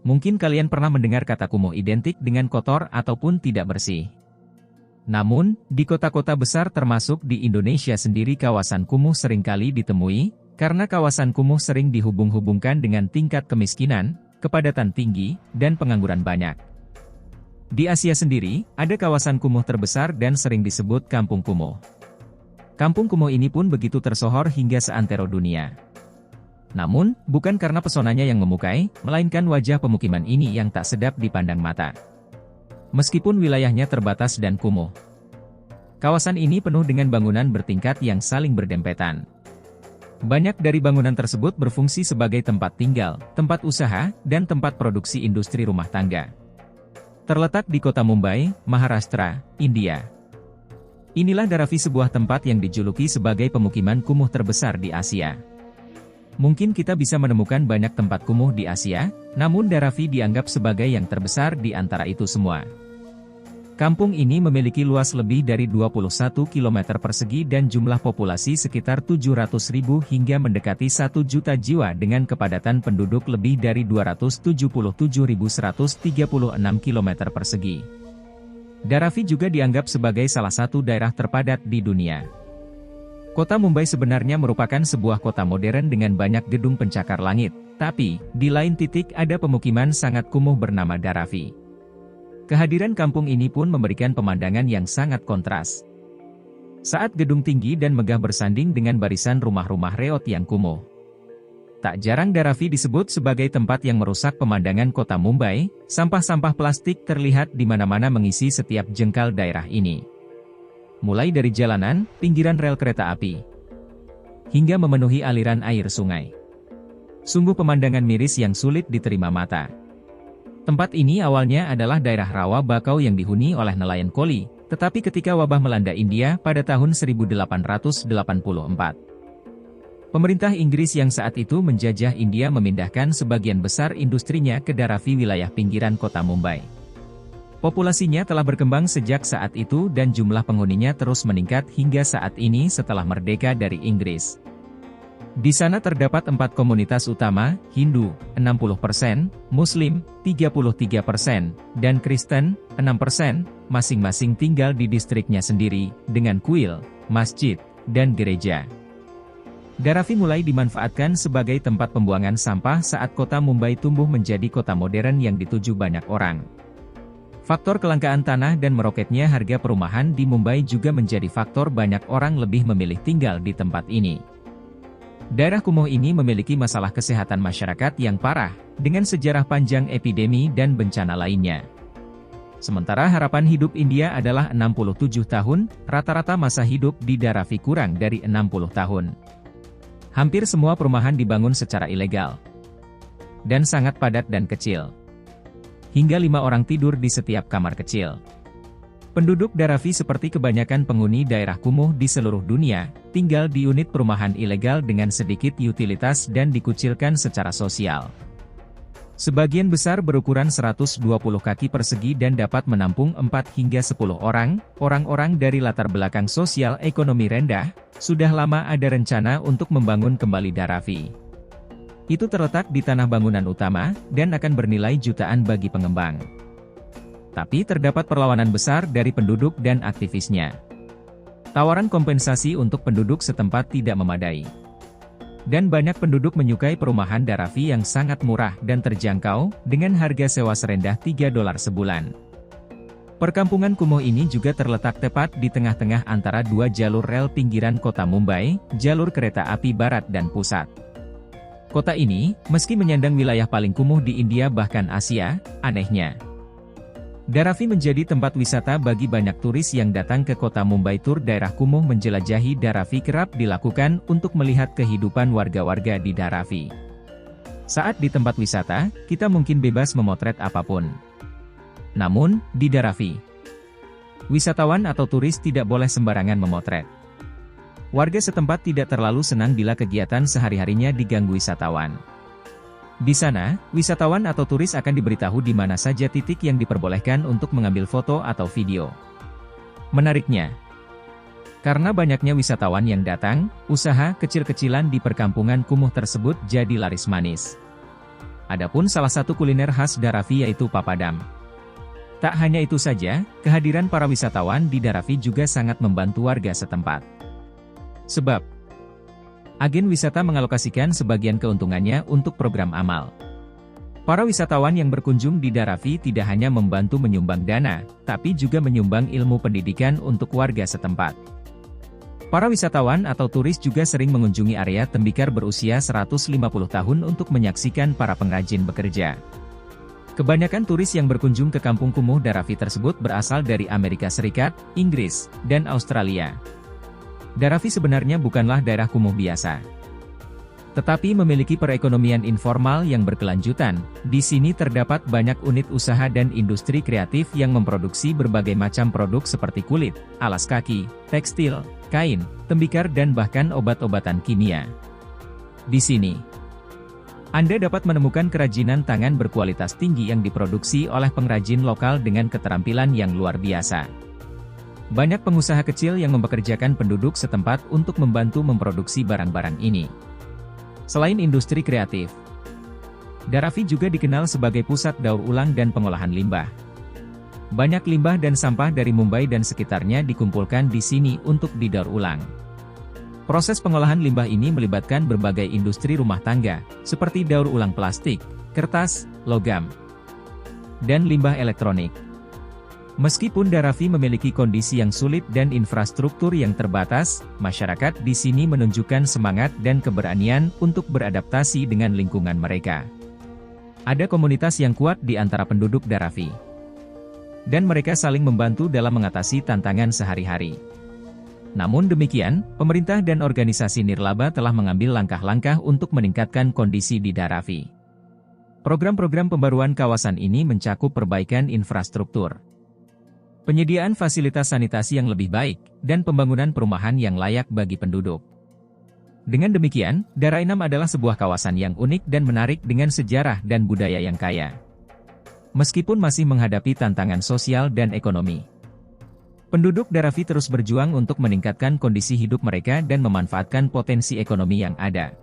Mungkin kalian pernah mendengar kata kumuh identik dengan kotor ataupun tidak bersih. Namun, di kota-kota besar termasuk di Indonesia sendiri kawasan kumuh seringkali ditemui, karena kawasan kumuh sering dihubung-hubungkan dengan tingkat kemiskinan, kepadatan tinggi, dan pengangguran banyak. Di Asia sendiri, ada kawasan kumuh terbesar dan sering disebut kampung kumuh. Kampung kumuh ini pun begitu tersohor hingga seantero dunia. Namun, bukan karena pesonanya yang memukai, melainkan wajah pemukiman ini yang tak sedap dipandang mata. Meskipun wilayahnya terbatas dan kumuh, kawasan ini penuh dengan bangunan bertingkat yang saling berdempetan. Banyak dari bangunan tersebut berfungsi sebagai tempat tinggal, tempat usaha, dan tempat produksi industri rumah tangga. Terletak di kota Mumbai, Maharashtra, India. Inilah Dharavi, sebuah tempat yang dijuluki sebagai pemukiman kumuh terbesar di Asia. Mungkin kita bisa menemukan banyak tempat kumuh di Asia, namun Dharavi dianggap sebagai yang terbesar di antara itu semua. Kampung ini memiliki luas lebih dari 21 km persegi dan jumlah populasi sekitar 700.000 hingga mendekati 1 juta jiwa dengan kepadatan penduduk lebih dari 277.136 km persegi. Dharavi juga dianggap sebagai salah satu daerah terpadat di dunia. Kota Mumbai sebenarnya merupakan sebuah kota modern dengan banyak gedung pencakar langit, tapi, di lain titik ada pemukiman sangat kumuh bernama Dharavi. Kehadiran kampung ini pun memberikan pemandangan yang sangat kontras. Saat gedung tinggi dan megah bersanding dengan barisan rumah-rumah reot yang kumuh. Tak jarang Dharavi disebut sebagai tempat yang merusak pemandangan kota Mumbai, sampah-sampah plastik terlihat di mana-mana mengisi setiap jengkal daerah ini. Mulai dari jalanan, pinggiran rel kereta api, hingga memenuhi aliran air sungai. Sungguh pemandangan miris yang sulit diterima mata. Tempat ini awalnya adalah daerah rawa bakau yang dihuni oleh nelayan Koli, tetapi ketika wabah melanda India pada tahun 1884, pemerintah Inggris yang saat itu menjajah India memindahkan sebagian besar industrinya ke Dharavi, wilayah pinggiran kota Mumbai. Populasinya telah berkembang sejak saat itu dan jumlah penghuninya terus meningkat hingga saat ini setelah merdeka dari Inggris. Di sana terdapat 4 komunitas utama, Hindu, 60%, Muslim, 33%, dan Kristen, 6%, masing-masing tinggal di distriknya sendiri, dengan kuil, masjid, dan gereja. Dharavi mulai dimanfaatkan sebagai tempat pembuangan sampah saat kota Mumbai tumbuh menjadi kota modern yang dituju banyak orang. Faktor kelangkaan tanah dan meroketnya harga perumahan di Mumbai juga menjadi faktor banyak orang lebih memilih tinggal di tempat ini. Daerah kumuh ini memiliki masalah kesehatan masyarakat yang parah, dengan sejarah panjang epidemi dan bencana lainnya. Sementara harapan hidup India adalah 67 tahun, rata-rata masa hidup di Dharavi kurang dari 60 tahun. Hampir semua perumahan dibangun secara ilegal, dan sangat padat dan kecil. Hingga 5 orang tidur di setiap kamar kecil. Penduduk Dharavi seperti kebanyakan penghuni daerah kumuh di seluruh dunia, tinggal di unit perumahan ilegal dengan sedikit utilitas dan dikucilkan secara sosial. Sebagian besar berukuran 120 kaki persegi dan dapat menampung 4 hingga 10 orang, orang-orang dari latar belakang sosial ekonomi rendah, sudah lama ada rencana untuk membangun kembali Dharavi. Itu terletak di tanah bangunan utama, dan akan bernilai jutaan bagi pengembang. Tapi terdapat perlawanan besar dari penduduk dan aktivisnya. Tawaran kompensasi untuk penduduk setempat tidak memadai. Dan banyak penduduk menyukai perumahan Dharavi yang sangat murah dan terjangkau, dengan harga sewa serendah $3 sebulan. Perkampungan kumuh ini juga terletak tepat di tengah-tengah antara 2 jalur rel pinggiran kota Mumbai, jalur kereta api barat dan pusat. Kota ini, meski menyandang wilayah paling kumuh di India bahkan Asia, anehnya, Dharavi menjadi tempat wisata bagi banyak turis yang datang ke kota Mumbai. Tur daerah kumuh menjelajahi Dharavi kerap dilakukan untuk melihat kehidupan warga-warga di Dharavi. Saat di tempat wisata, kita mungkin bebas memotret apapun. Namun, di Dharavi, wisatawan atau turis tidak boleh sembarangan memotret. Warga setempat tidak terlalu senang bila kegiatan sehari-harinya diganggu wisatawan. Di sana, wisatawan atau turis akan diberitahu di mana saja titik yang diperbolehkan untuk mengambil foto atau video. Menariknya, karena banyaknya wisatawan yang datang, usaha kecil-kecilan di perkampungan kumuh tersebut jadi laris manis. Adapun salah satu kuliner khas Daravi yaitu papadam. Tak hanya itu saja, kehadiran para wisatawan di Daravi juga sangat membantu warga setempat. Sebab, agen wisata mengalokasikan sebagian keuntungannya untuk program amal. Para wisatawan yang berkunjung di Daravi tidak hanya membantu menyumbang dana, tapi juga menyumbang ilmu pendidikan untuk warga setempat. Para wisatawan atau turis juga sering mengunjungi area tembikar berusia 150 tahun untuk menyaksikan para pengrajin bekerja. Kebanyakan turis yang berkunjung ke kampung kumuh Daravi tersebut berasal dari Amerika Serikat, Inggris, dan Australia. Daravi sebenarnya bukanlah daerah kumuh biasa, tetapi memiliki perekonomian informal yang berkelanjutan. Di sini terdapat banyak unit usaha dan industri kreatif yang memproduksi berbagai macam produk seperti kulit, alas kaki, tekstil, kain, tembikar dan bahkan obat-obatan kimia. Di sini, Anda dapat menemukan kerajinan tangan berkualitas tinggi yang diproduksi oleh pengrajin lokal dengan keterampilan yang luar biasa. Banyak pengusaha kecil yang mempekerjakan penduduk setempat untuk membantu memproduksi barang-barang ini. Selain industri kreatif, Daravi juga dikenal sebagai pusat daur ulang dan pengolahan limbah. Banyak limbah dan sampah dari Mumbai dan sekitarnya dikumpulkan di sini untuk didaur ulang. Proses pengolahan limbah ini melibatkan berbagai industri rumah tangga, seperti daur ulang plastik, kertas, logam, dan limbah elektronik. Meskipun Daravi memiliki kondisi yang sulit dan infrastruktur yang terbatas, masyarakat di sini menunjukkan semangat dan keberanian untuk beradaptasi dengan lingkungan mereka. Ada komunitas yang kuat di antara penduduk Daravi, dan mereka saling membantu dalam mengatasi tantangan sehari-hari. Namun demikian, pemerintah dan organisasi nirlaba telah mengambil langkah-langkah untuk meningkatkan kondisi di Daravi. Program-program pembaruan kawasan ini mencakup perbaikan infrastruktur, penyediaan fasilitas sanitasi yang lebih baik, dan pembangunan perumahan yang layak bagi penduduk. Dengan demikian, Darainam adalah sebuah kawasan yang unik dan menarik dengan sejarah dan budaya yang kaya. Meskipun masih menghadapi tantangan sosial dan ekonomi, penduduk Daravi terus berjuang untuk meningkatkan kondisi hidup mereka dan memanfaatkan potensi ekonomi yang ada.